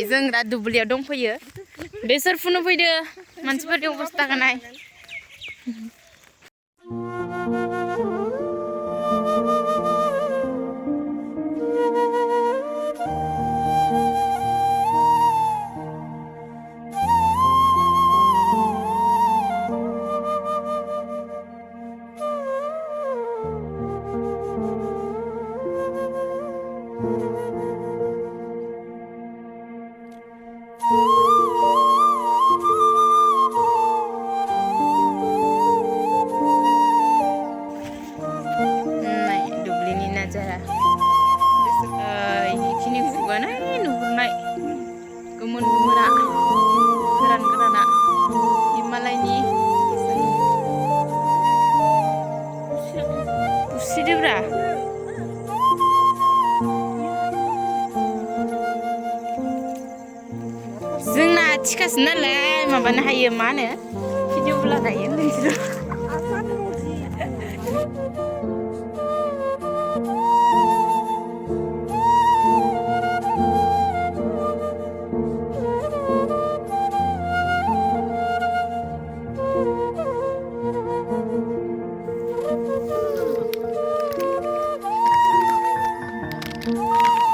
जों दा दुब्लियाव दंफैयो बेसर फुनो फैदो मानसिफोरनि अबस्थाखौ नाय ini bukan nuhurnaय goमोन गोमोना गोरान गोराना हिमालयनि बुस्रिदोब्रा जोंना थिखासो नालाय माबानो हायो मा होनो भिडिअ लानो हायो नोंसोर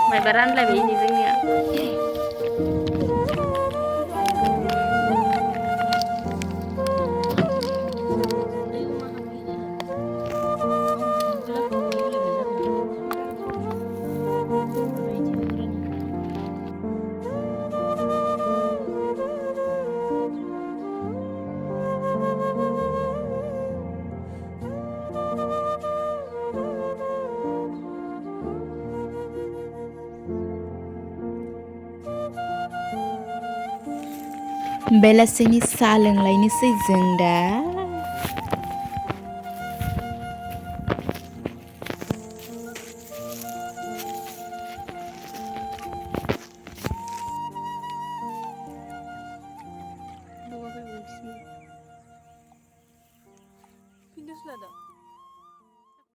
माइबा रानलायबाय नै जोंनिया बेलासिनि साहा लोंलायनोसै जों दा